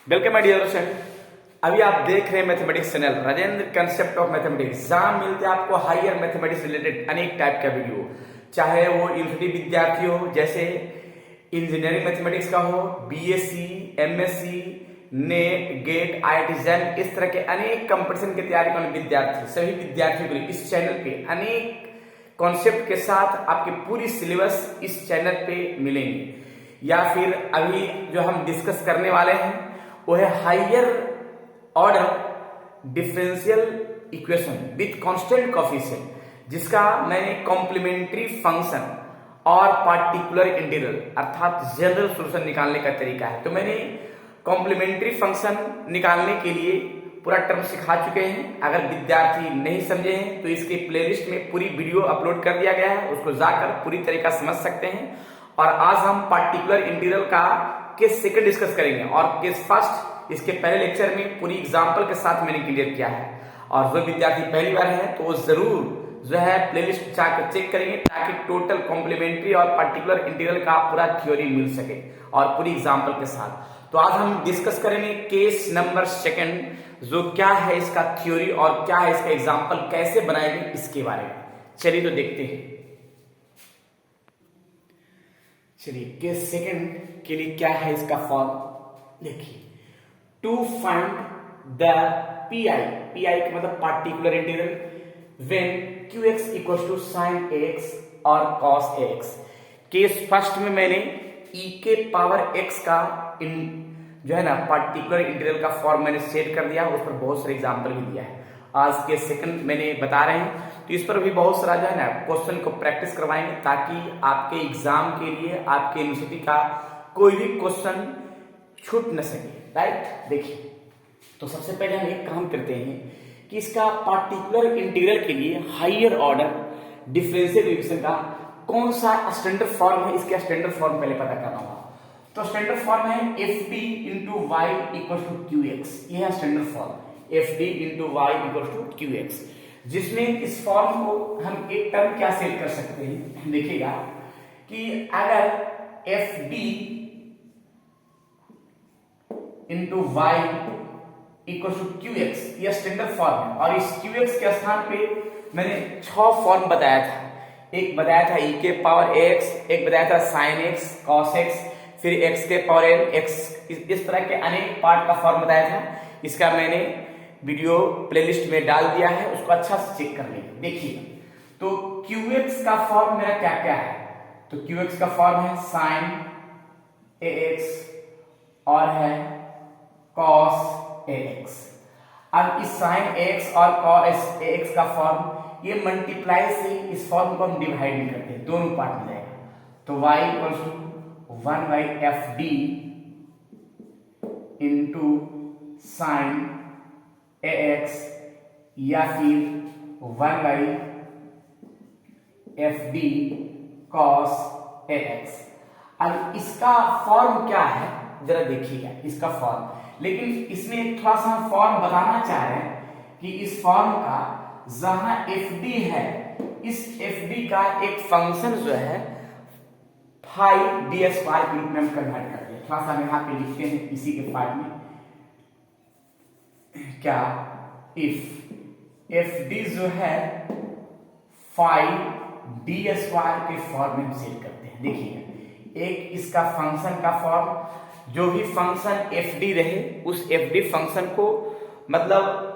Welcome my dear student. अभी आप देख रहे हैं mathematics channel Rajendra concept of mathematics. जहां मिलते हैं आपको हायर मैथमेटिक्स रिलेटेड अनेक टाइप का वीडियो, चाहे वो यूनिवर्सिटी विद्यार्थी हो, जैसे इंजीनियरिंग मैथमेटिक्स का हो, BSc, MSc, NET, GATE, IIT JAM, इस तरह के अनेक कंपटीशन की तैयारी करने विद्यार्थी, सभी विद्यार्थियों के लिए इस चैनल पे अनेक कॉन्सेप्ट के साथ आपकी पूरी सिलेबस इस चैनल पे मिलेंगे। या फिर अभी जो हम डिस्कस करने वाले हैं वो है higher order differential equation with constant coefficient, जिसका मैंने कॉम्प्लीमेंट्री फंक्शन और पार्टिकुलर इंटीग्रल अर्थात जनरल सॉल्यूशन निकालने का तरीका है। तो मैंने कॉम्प्लीमेंट्री फंक्शन निकालने के लिए पूरा टर्म सिखा चुके हैं। अगर विद्यार्थी नहीं समझे हैं तो इसके प्लेलिस्ट में पूरी वीडियो अपलोड कर दिया गया है, उसको जाकर पूरी तरीका समझ सकते हैं। और आज हम पार्टिकुलर इंटीग्रल का केस सेकंड डिस्कस करेंगे और केस फर्स्ट इसके पहले लेक्चर में पूरी एग्जांपल के साथ मैंने क्लियर किया है। और जो विद्यार्थी पहली बार है तो वो जरूर जो है प्लेलिस्ट जाकर चेक करेंगे, ताकि टोटल कॉम्प्लीमेंट्री और पार्टिकुलर इंटीग्रल का पूरा थ्योरी मिल सके और पूरी एग्जांपल के साथ। तो आज हम डिस्कस करेंगे केस नंबर सेकंड, जो क्या है इसका थ्योरी और क्या है इसका एग्जांपल कैसे बनाएंगे इसके बारे में। चलिए तो देखते हैं। चलिए केस सेकंड के लिए क्या है इसका फॉर्म देखिए। To find the PI, PI का मतलब particular integral, when QX equals to sine x और कॉस एक्स। केस फर्स्ट में मैंने ई के पावर एक्स का जो है ना पार्टिकुलर इंटीग्रल का फॉर्म मैंने सेट कर दिया, उस पर बहुत सारे एग्जांपल भी दिया है। आज के सेकंड मैंने बता रहे हैं तो इस पर भी बहुत सारा जो है ना क्वेश्चन को प्रैक्टिस करवाएंगे, ताकि आपके एग्जाम के लिए आपके यूनिवर्सिटी का कोई भी क्वेश्चन छूट न सके। राइट, देखिए तो सबसे पहले हम एक काम करते हैं कि इसका पार्टिकुलर इंटीग्रल के लिए हायर ऑर्डर डिफरेंशियल इक्वेशन का कौन सा स्टैंडर्ड फॉर्म है, इसका स्टैंडर्ड फॉर्म पहले पता करना होगा। तो स्टैंडर्ड फॉर्म है f D into y equal to Q x. यह है standard form f D into y equal to Q x, जिसमें इस फॉर्म को हम एक टर्म क्या सेट कर सकते हैं। देखिएगा कि अगर f D into y equal to Q x, यह स्टैंडर्ड फॉर्म है। और इस क्यू एक्स के स्थान पे मैंने 6 फॉर्म बताया था। एक बताया था ई के पावर एक्स, एक बताया था साइन एक्स, कॉस एक्स, फिर एक्स के पावर एन एक्स, इस तरह के अनेक पार्ट का फॉर्म बताया था। इसका मैंने वीडियो प्लेलिस्ट में डाल दिया है, उसको अच्छा से चेक कर लेंगे। देखिए तो क्यू एक्स का फॉर्म मेरा क्या क्या है। तो क्यू एक्स का फॉर्म है साइन ए एक्स और है कॉस ए एक्स। अब इस साइन एक्स और कॉस ए एक्स का फॉर्म ये मल्टीप्लाई से इस फॉर्म को हम डिवाइड नहीं करते, दोनों पार्ट में जाएगा। तो y equals to 1 by f D into sine a x, या फिर 1 by f D cos a x. अब इसका फॉर्म क्या है जरा देखिएगा, इसका फॉर्म। लेकिन इसमें थोड़ा सा हम फॉर्म बताना चाह रहे हैं कि इस फॉर्म का जहां एफ डी है, इस एफ डी का एक फंक्शन जो है फाइव डी स्क्वायर के रूप में हम कन्वर्ट करते हैं। थोड़ा सा हम यहां पे लिखते हैं इसी के पार्ट में क्या, इफ एफ डी जो है फाइव डी स्क्वायर के फॉर्म में हम सेट करते हैं। देखिएगा एक इसका फंक्शन का फॉर्म, जो भी फंक्शन एफ डी रहे उस एफ डी फंक्शन को मतलब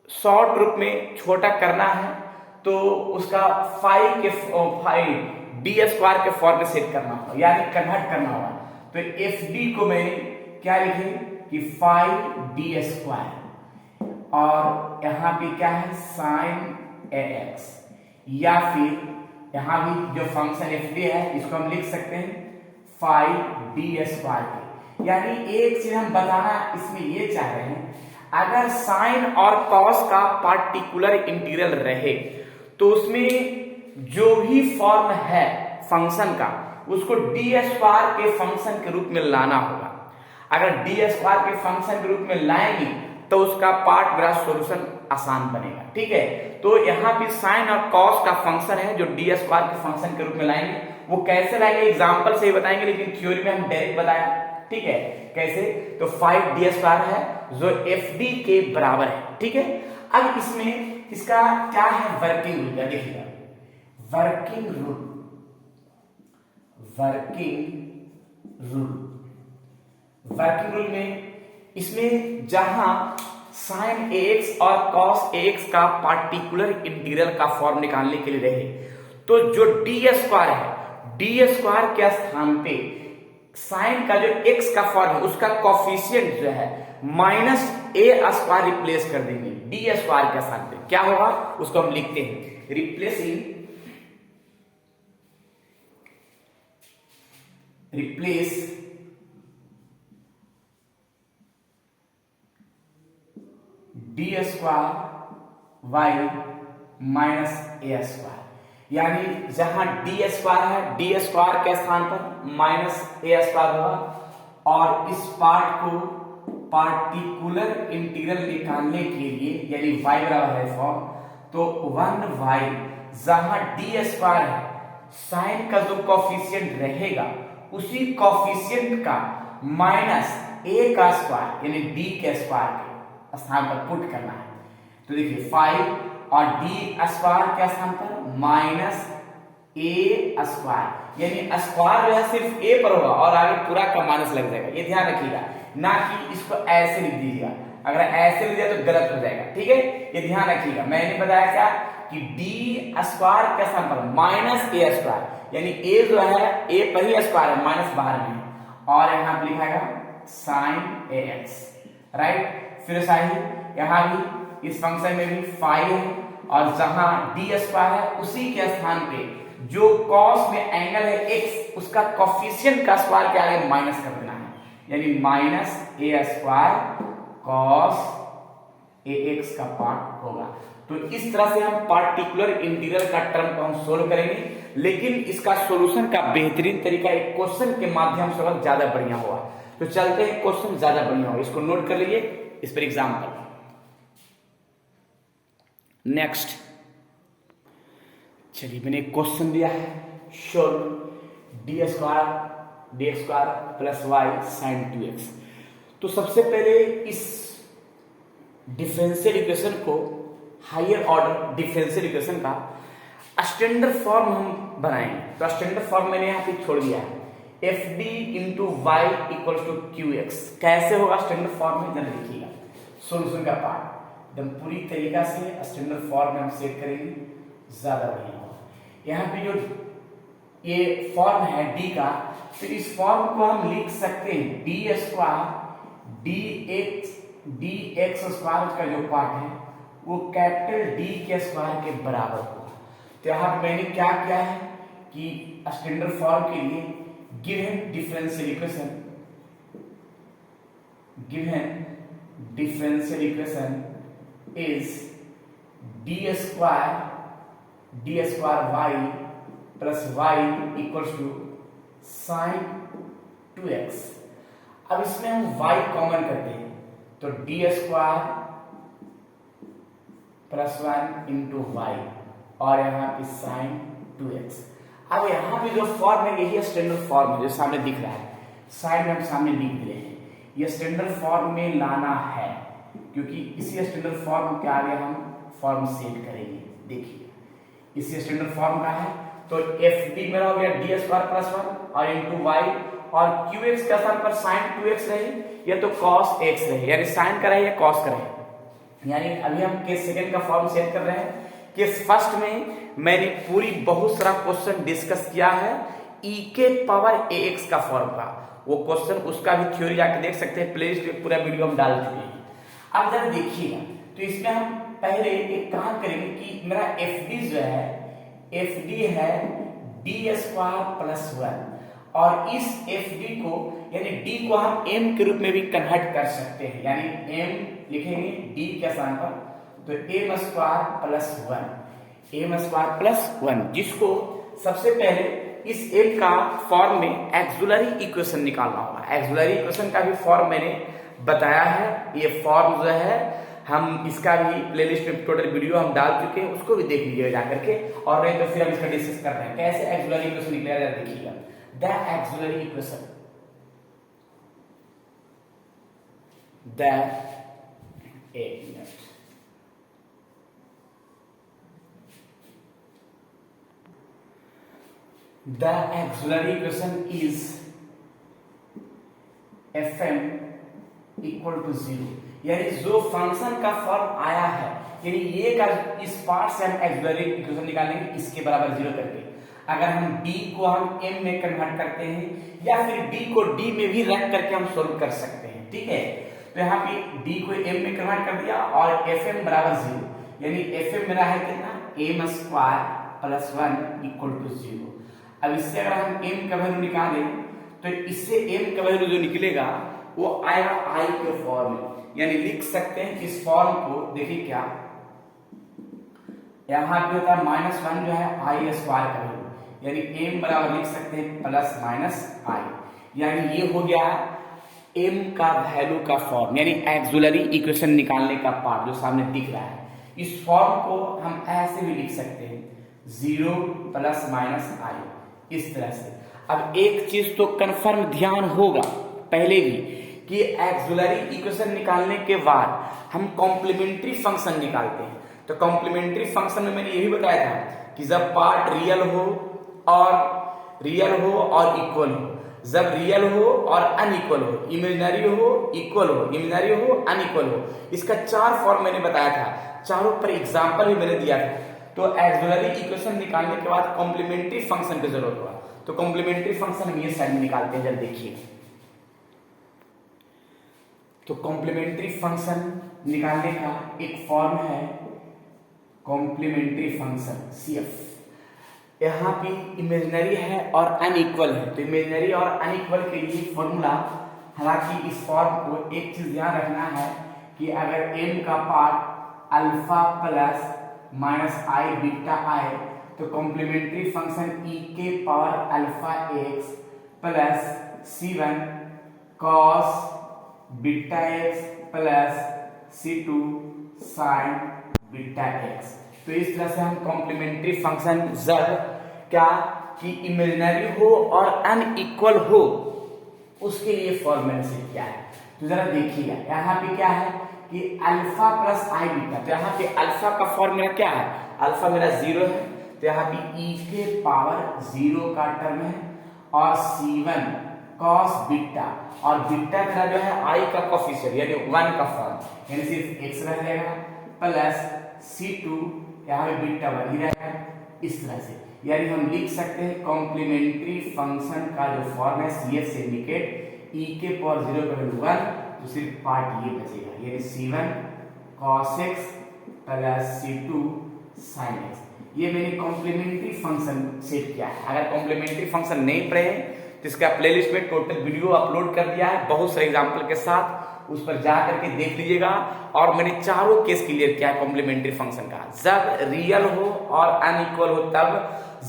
शॉर्ट रूप में छोटा करना है तो उसका फाइव डी स्क्वायर के फॉर्म में सेट करना होगा, यानी कन्वर्ट करना होगा। तो एफ डी को मैंने क्या लिखे कि 5 डी स्क्वायर, और यहां पे क्या है साइन ए एक्स, या फिर यहां भी जो फंक्शन एफ डी है इसको हम लिख सकते हैं 5 डी स्क्वायर के। यानी एक चीज हम बताना इसमें ये चाह रहे हैं, अगर साइन और कॉस का पार्टिकुलर इंटीग्रल रहे तो उसमें जो भी फॉर्म है फंक्शन का उसको डी स्क्वायर के फंक्शन के रूप में लाना होगा। अगर डी स्क्वायर के फंक्शन के रूप में लाएंगे तो उसका पार्ट मेरा सॉल्यूशन आसान बनेगा। ठीक है, तो यहाँ पे साइन और कॉस का फंक्शन है जो डी स्क्वायर के फंक्शन के रूप में लाएंगे। वो कैसे लाएंगे एग्जांपल से ही बताएंगे, लेकिन थ्योरी में हम डायरेक्ट बताया ठीक है। कैसे? तो 5d² है जो fd के बराबर है, ठीक है। अब इसमें इसका क्या है वर्किंग रूल, देखिएगा वर्किंग रूल में इसमें जहां sin ax और cos ax का पार्टिकुलर इंटीग्रल का फॉर्म निकालने के लिए रहे, तो जो d² है, d² के स्थान पे साइन का जो x का फॉर्म है उसका कोफिशिएंट जो है -a² रिप्लेस कर देंगे d² के स्थान पे। क्या होगा उसको हम लिखते हैं रिप्लेस d² y -a², यानी जहां d² है d² के स्थान पर -a² होगा, और इस पार्ट को पार्टिकुलर इंटीग्रल निकालने के लिए यानी y बराबर है फॉर्म, तो 1y जहां d² है साइन का जो कोफिशिएंट रहेगा उसी कोफिशिएंट का -a² यानी d के स्क्वायर के स्थान पर पुट करना है। तो देखिए 5 और d² के स्थान पर -a² यानी स्क्वायर जो है सिर्फ a पर होगा और आगे पूरा का माइनस लग जाएगा, ये ध्यान रखिएगा, ना कि इसको ऐसे लिख दीजिएगा। अगर ऐसे लिख दिया तो गलत हो जाएगा, ठीक है, ये ध्यान रखिएगा। मैंने बताया क्या कि d² के स्थान पर -a² यानी a जो है a पर ही स्क्वायर है, माइनस बाहर में, और यहां पर लिखा है sin ax, राइट। फिर सही यहां भी इस फंक्शन में भी 5 है, और जहां d² है उसी के स्थान पे जो cos में एंगल है x उसका कोफिशिएंट का स्क्वायर के आगे माइनस कर देना है, यानी -a² cos ax का पार्ट होगा। तो इस तरह से हम पार्टिकुलर इंटीग्रल का टर्म को हम सोल्व करेंगे, लेकिन इसका सॉल्यूशन का बेहतरीन तरीका एक क्वेश्चन के माध्यम से होगा, ज्यादा बढ़िया होगा। तो चलते हैं, क्वेश्चन ज्यादा बढ़िया होगा, इसको नोट कर लीजिए इस पर एग्जाम्पल। नेक्स्ट, चलिए मैंने एक क्वेश्चन दिया है, solve d² plus y sin 2x। तो सबसे पहले इस डिफरेंशियल इक्वेशन को, हायर ऑर्डर डिफरेंशियल इक्वेशन का स्टैंडर्ड फॉर्म हम बनाएंगे। तो स्टैंडर्ड फॉर्म मैंने यहाँ पे छोड़ दिया है, fd into y equal to qx। कैसे होगा स्टैंडर्ड फॉर्म में, जरा देखिएगा सोल्यूशन का पार्ट एकदम पूरी तरीका से स्टैंडर्ड फॉर्म में हम सेट करेंगे, ज्यादा बढ़िया होगा। यहाँ पे जो ये फॉर्म है d का, तो इस फॉर्म को हम लिख सकते हैं dx² का जो पार्ट है वो कैपिटल D के स्क्वायर के बराबर होगा। तो यहाँ पे मैंने क्या किया है कि स्टैंडर्ड फॉर्म के लिए given differential equation is d² y plus y equals to sin 2x। अब इसमें हम y कॉमन करते हैं, तो d² प्लस 1 इंटू वाई, और यहाँ पे sin 2x। अब यहाँ पे जो फॉर्म है यही स्टैंडर्ड फॉर्म है जो सामने दिख रहा है, साइड में हम सामने लिख दिए हैं। ये स्टैंडर्ड फॉर्म में लाना है, क्योंकि इसी स्टैंडर्ड फॉर्म के आगे हम फॉर्म सेट करेंगे। देखिए इसी स्टैंडर्ड फॉर्म का है, तो fd मेरा हो गया d² प्लस 1 और इंटू वाई, और qx का स्थान पर sin 2x रहे या तो cos x रहे, यानी sin का रहे या cos का रहे। यानी अभी हम केस सेकंड का फॉर्म सेट कर रहे हैं। केस फर्स्ट में मैंने पूरी बहुत सारा क्वेश्चन डिस्कस किया है e के पावर ax का फॉर्म का, वो क्वेश्चन उसका भी थ्योरी जाके देख सकते हैं, प्लेलिस्ट में पूरा वीडियो हम डाल चुके हैं। अब जरा देखिएगा, तो इसमें हम पहले एक काम करेंगे कि मेरा fd जो है, fd है d² प्लस 1, और इस fd को यानी d को हम m के रूप में भी कन्वर्ट कर सकते हैं, यानी m लिखेंगे d के स्थान पर, तो m² प्लस 1, जिसको सबसे पहले इस एक का फॉर्म में एक्सिलरी इक्वेशन निकालना होगा। एक्सिलरी इक्वेशन का भी फॉर्म मैंने बताया है, ये फॉर्म जो है हम इसका भी प्लेलिस्ट में टोटल वीडियो हम डाल चुके हैं, उसको भी देख लीजिएगा जाकर के, और नहीं तो फिर हम इसका डिस्कस कर रहे हैं कैसे एक्सिलरी इक्वेशन निकलेगा। देखिएगा द एक्सिलरी इक्वेशन द एक minute, the auxiliary equation is fm equal to 0, यानी जो फंक्शन का फॉर्म आया है, यानी ये का इस पार्ट से हम एक्सिलरी इक्वेशन निकालेंगे इसके बराबर 0 करके। अगर हम d को हम m में कन्वर्ट करते हैं या फिर d को d में भी रख करके हम सोल्व कर सकते हैं, ठीक है। तो यहाँ पे d को m में कन्वर्ट कर दिया और fm बराबर 0, यानी fm मेरा है कितना, m square plus 1 equal to 0। अब इससे अगर हम m का वैल्यू निकालें तो इससे m का वैल्यू जो निकलेगा वो आएगा i के फॉर्म में, यानी लिख सकते हैं इस फॉर्म को, देखिए क्या यहाँ पे होता है -1 जो है i स्क्वायर का वैल्यू, यानी m बराबर लिख सकते हैं प्लस माइनस i, यानी ये हो गया m का वैल्यू का फॉर्म, यानी एक्सिलरी इक्वेशन निकालने का पार्ट जो सामने दिख रहा है। इस फॉर्म को हम ऐसे भी लिख सकते हैं 0 प्लस माइनस i, इस तरह से। अब एक चीज तो कंफर्म ध्यान होगा पहले भी कि एक्सिलरी इक्वेशन निकालने के बाद हम कॉम्प्लीमेंट्री फंक्शन निकालते हैं। तो कॉम्प्लीमेंट्री फंक्शन में मैंने यही बताया था कि जब पार्ट रियल हो और इक्वल हो, जब रियल हो और अनइक्वल हो, इमेजिनरी हो, इक्वल हो, इमेजिनरी हो, अनइक्वल हो, इसका 4 फॉर्म मैंने बताया था, चारों पर एग्जाम्पल भी मैंने दिया था। तो एक्सिलरी इक्वेशन निकालने के बाद कॉम्प्लीमेंट्री फंक्शन की जरूरत हुआ, तो कॉम्प्लीमेंट्री फंक्शन हम ये साइड में निकालते हैं, जब देखिए। तो कॉम्प्लीमेंट्री फंक्शन निकालने का एक फॉर्म है कॉम्प्लीमेंट्री फंक्शन CF। यहाँ पे इमेजिनरी है और अनइक्वल है, तो इमेजिनरी और अनइक्वल के लिए फॉर्मूला, हालांकि इस फॉर्म को एक चीज ध्यान रखना है कि अगर m का part alpha plus minus i beta i, तो कॉम्प्लीमेंट्री फंक्शन e के power alpha x plus c1 cos beta x plus c2 sin beta x। तो इस तरह से हम कॉम्प्लीमेंट्री फंक्शन जब क्या कि इमेजिनरी हो और अनइक्वल हो उसके लिए फॉर्मूला से क्या है, तो जरा देखिएगा यहाँ पे क्या है कि अल्फा प्लस i बीटा, तो यहाँ पे अल्फा का फॉर्मूला क्या है, अल्फा मेरा 0 है, तो यहाँ पे e के पावर 0 का टर्म है और c1 cos बीटा, और बीटा मेरा जो है i का कोफिशिएंट यानी 1 का फॉर्म, यानी सिर्फ x रह जाएगा प्लस c2 यहाँ पे बीटा 1 ही रहेगा, इस तरह से। यानी हम लिख सकते हैं कॉम्प्लीमेंट्री फंक्शन का जो फॉर्म है CF से इंडिकेट e के पावर 0 का वैल्यू 1, तो सिर्फ पार्ट ये बचेगा, यानी c1 cos x plus c2 sin x। ये मैंने कॉम्प्लीमेंट्री फंक्शन सेट किया है। अगर कॉम्प्लीमेंट्री फंक्शन नहीं पढ़े तो इसका प्लेलिस्ट में टोटल वीडियो अपलोड कर दिया है बहुत सारे एग्जांपल के साथ, उस पर जा करके देख लीजिएगा। और मैंने चारों केस क्लियर किया है कॉम्प्लीमेंट्री फंक्शन का, जब रियल हो और अनइक्वल हो तब,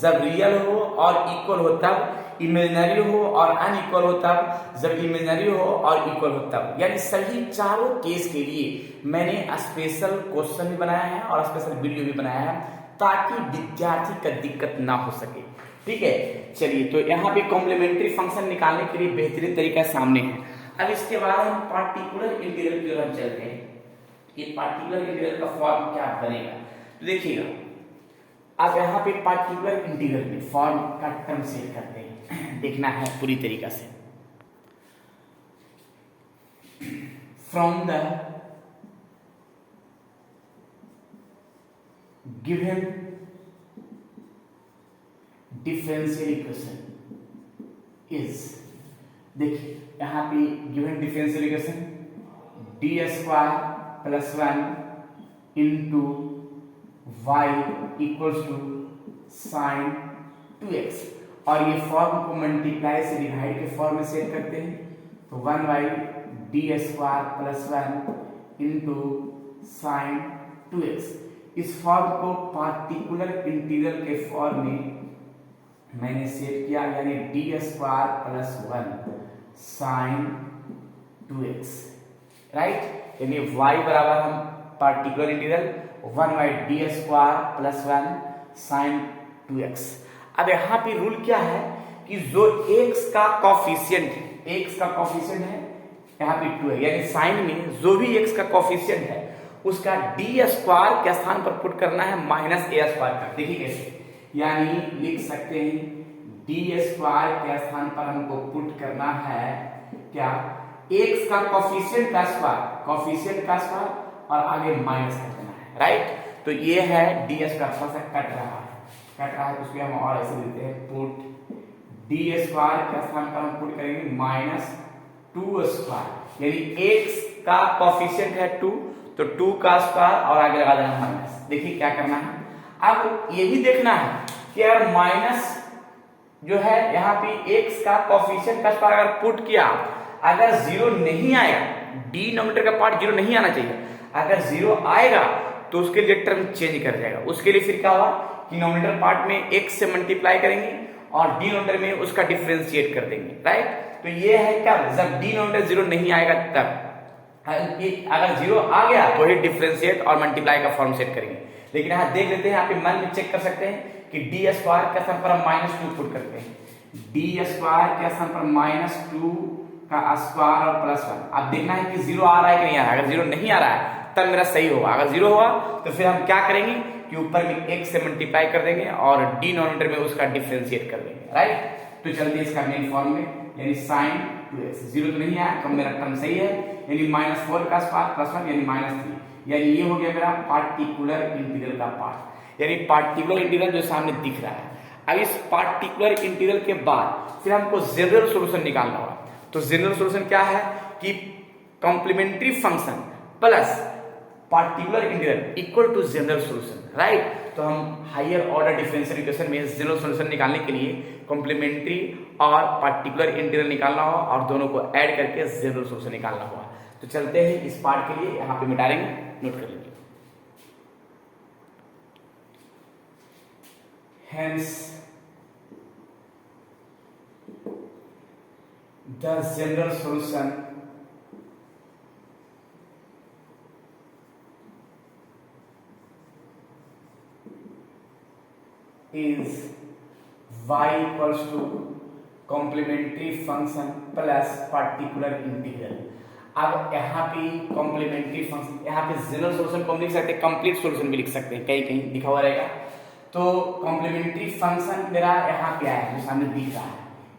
जब रियल हो और इक्वल हो तब, इमेजिनरी हो और अनइक्वल हो तब, जब इमेजिनरी हो और इक्वल हो तब। यानी सभी चारों केस के लिए मैंने स्पेशल क्वेश्चन भी बनाया है और स्पेशल वीडियो भी बनाया है ताकि विद्यार्थी का दिक्कत ना हो सके, ठीक है। चलिए, तो यहाँ पे कॉम्प्लीमेंट्री फंक्शन निकालने के लिए बेहतरीन तरीका सामने है। अब इसके बाद हम पार्टिकुलर इंटीग्रल की ओर चलते हैं कि पार्टिकुलर इंटीग्रल का फॉर्म क्या बनेगा। तो देखिएगा, अब यहाँ पे पार्टिकुलर इंटीग्रल में फॉर्म का टर्म सेट करते हैं, देखना है पूरी तरीका से। From the given differential equation is, देखिए यहाँ पे given differential equation D square plus 1 into y equals to sine 2x, और ये फॉर्म को मल्टीप्लाई से डिवाइड के फॉर्म में सेट करते हैं, तो 1 by D square plus 1 into sine 2x। इस फॉर्म को पार्टिकुलर इंटीग्रल के फॉर्म में मैंने सेट किया, यानी D square plus 1 sine 2x, right. यानी y बराबर हम particular integral 1 by D square plus 1 sine 2x। अब यहाँ पे रूल क्या है कि जो x का कॉफिशिएंट है, x का कॉफिशिएंट है यहाँ पे 2 है, यानी साइन में जो भी x का कोफिशिएंट है उसका डी स्क्वायर के स्थान पर पुट करना है माइनस ए स्क्वायर का। देखिए कैसे, यानी लिख सकते हैं डी स्क्वायर के स्थान पर हमको पुट करना है क्या, x का कोफिशिएंट का स्क्वायर और आगे माइनस कर देना है, राइट। तो ये है डी स्क्वायर, थोड़ा सा कट रहा है तो उसको हम और ऐसे देते हैं पुट डी स्क्वायर के स्थान पर हम पुट करेंगे माइनस 2 स्क्वायर, यानी x का कोफिशिएंट है 2 तो 2 का स्क्वायर और आगे लगा देना माइनस। देखिए क्या करना है, अब ये भी देखना है कि अगर माइनस जो है यहाँ पे x का कोफिशिएंट का स्क्वायर अगर पुट किया, अगर 0 नहीं आएगा, डिनोमिनेटर का पार्ट 0 नहीं आना चाहिए, अगर 0 आएगा तो उसके लिए टर्म चेंज कर जाएगा। उसके लिए फिर क्या होगा कि नोमिनेटर पार्ट में x से मल्टीप्लाई करेंगे और डिनोमिनेटर में उसका डिफरेंशिएट कर देंगे, राइट। तो ये है क्या, जब डिनोमिनेटर 0 नहीं आएगा तब, अगर 0 आ गया तो ही डिफरेंशिएट और मल्टीप्लाई का फॉर्म सेट करेंगे। लेकिन यहाँ देख लेते हैं, यहाँ पे मन में चेक कर सकते हैं कि डी स्क्वायर के स्थान पर हम -2 पुट करते हैं, डी स्क्वायर के स्थान पर -2 का स्क्वायर और +1। अब देखना है कि 0 आ रहा है कि नहीं आ रहा है। अगर 0 नहीं आ रहा है तब मेरा सही होगा, अगर 0 होगा तो फिर हम क्या करेंगे कि ऊपर में x से मल्टीप्लाई कर देंगे और डिनोमिनेटर में उसका डिफरेंशिएट कर देंगे, राइट। तो चलते इसका मेन फॉर्म में, यानी sin 2x, 0 तो नहीं आया तो मेरा टर्म सही है, यानी -4 का स्क्वायर +1 यानी -3, यानी ये हो गया मेरा पार्टिकुलर इंटीग्रल का पार्ट, यानी पार्टिकुलर इंटीग्रल जो सामने दिख रहा है। अब इस पार्टिकुलर इंटीग्रल के बाद फिर हमको जनरल सॉल्यूशन निकालना होगा। तो जनरल सॉल्यूशन क्या है कि complementary function plus particular integral equal to general solution, right. तो हम हायर ऑर्डर डिफरेंशियल इक्वेशन में जनरल सॉल्यूशन निकालने के लिए कॉम्प्लीमेंट्री और पार्टिकुलर इंटीग्रल निकालना होगा और दोनों को ऐड करके जनरल सॉल्यूशन निकालना होगा। तो चलते हैं इस पार्ट के लिए, यहाँ पे मिटा देंगे, नोट कर लीजिए। Hence, the general solution is y equals to complementary function plus particular integral। अब यहाँ पे कॉम्प्लीमेंट्री फंक्शन, यहाँ पे जनरल सॉल्यूशन को हम लिख सकते हैं, कंप्लीट सॉल्यूशन भी लिख सकते हैं, कहीं कहीं लिखा हुआ रहेगा। तो कॉम्प्लीमेंट्री फंक्शन मेरा यहाँ पे आया है, जो सामने दिख रहा है,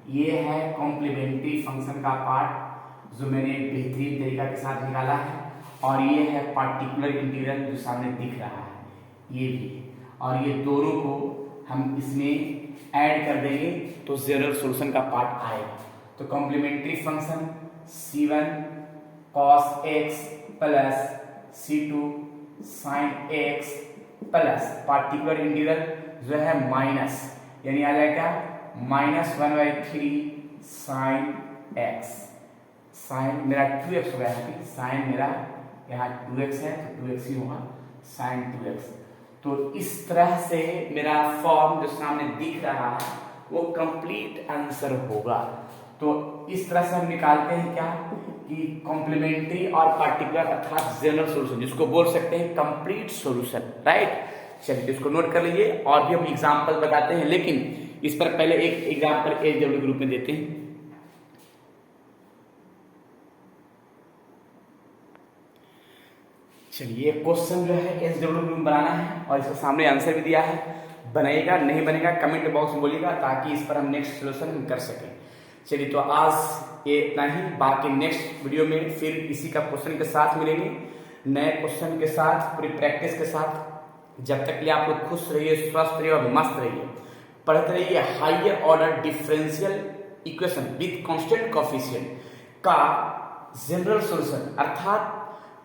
ये है कॉम्प्लीमेंट्री फंक्शन का पार्ट जो मैंने बेहतरीन तरीका के साथ निकाला है, और ये है पार्टिकुलर इंटीग्रल जो सामने दिख रहा है, ये भी, और ये दोनों को हम इसमें ऐड कर देंगे तो जनरल सॉल्यूशन का पार्ट आएगा। तो complementary function c1 cos x plus c2 sin x plus particular integral जो है माइनस, यानी आ जाएगा -1/3 sin x, साइन मेरा 2x हो गया है, साइन मेरा यहाँ 2x है तो 2x ही होगा, sin 2x। तो इस तरह से मेरा फॉर्म जो सामने दिख रहा है वो कंप्लीट आंसर होगा। तो इस तरह से हम निकालते हैं क्या कि कॉम्प्लीमेंट्री और पार्टिकुलर अर्थात जनरल सॉल्यूशन, जिसको बोल सकते हैं कंप्लीट सॉल्यूशन, राइट। चलिए इसको नोट कर लीजिए, और भी हम एग्जांपल बताते हैं, लेकिन इस पर पहले एक एग्जांपल एसडब्ल्यू ग्रुप में देते हैं। चलिए क्वेश्चन जो है एसडब्ल्यू ग्रुप बनाना है और इसके सामने आंसर भी दिया है, बनेगा नहीं बनेगा कमेंट बॉक्स में बोलिएगा ताकि इस पर हम नेक्स्ट सोल्यूशन हम कर सकें। चलिए तो आज ये इतना ही, बाकी नेक्स्ट वीडियो में फिर इसी का क्वेश्चन के साथ मिलेंगे, नए क्वेश्चन के साथ, पूरी प्रैक्टिस के साथ। जब तक के लिए आप लोग खुश रहिए, स्वस्थ रहिए और मस्त रहिए, पढ़ते रहिए higher order differential equation with constant coefficient का जनरल सॉल्यूशन अर्थात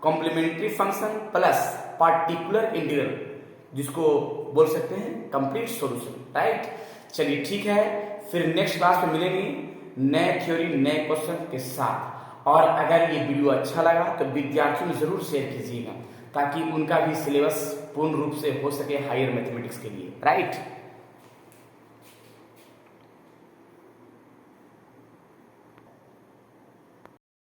complementary function plus particular integral, जिसको बोल सकते हैं कंप्लीट सॉल्यूशन, राइट। चलिए ठीक है, फिर नेक्स्ट क्लास में मिलेंगे नए थ्योरी नए क्वेश्चन के साथ। और अगर ये वीडियो अच्छा लगा तो विद्यार्थियों में जरूर शेयर कीजिएगा ताकि उनका भी सिलेबस पूर्ण रूप से हो सके हायर मैथमेटिक्स के लिए, राइट।